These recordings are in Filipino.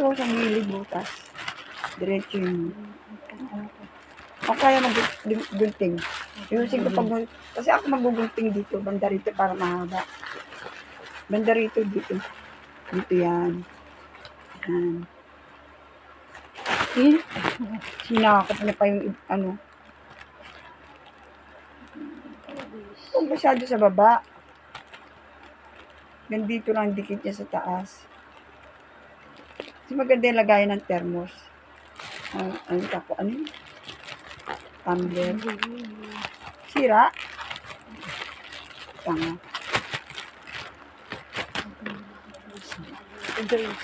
Dito sa gilid butas. Diretso yun. O kaya mag-gunting. Ayusin ko pag... Kasi ako mag-gunting dito. Banda rito para mahaba. Banda rito dito. Dito yan. Yan. Sinakot niya pa yung ano. Huwag masyado sa baba. Nandito lang dikit niya sa taas. Kasi maganda yung lagayan ng thermos. Ano ako? Ano yun? Tumbler. Sira? Tanga. Guys.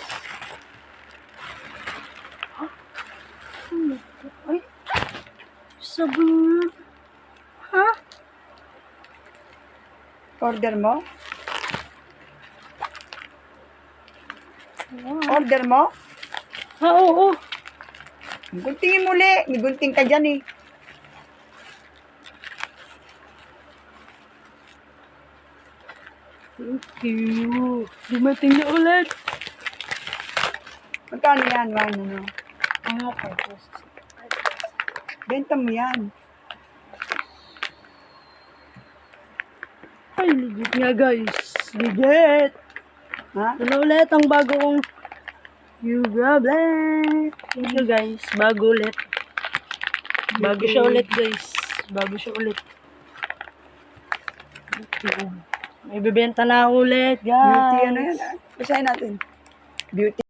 Ay. Sabon. Ha? Order mo? Wow. Order mo? Ha, oo. Guntingin muli. May gunting ka dyan eh. Thank you. Dumating na ulit. Magkano yan? Ano? Ano pa? Benta mo yan. Ay, legit nga guys. Legit. Ha? Ito na ulit ang bago kong Yuga Black. Thank you guys. Bago ulit. Bago siya ulit guys. Bago siya ulit. May bibenta na ako ulit guys. Beauty ano yan? Basahin natin. Beauty.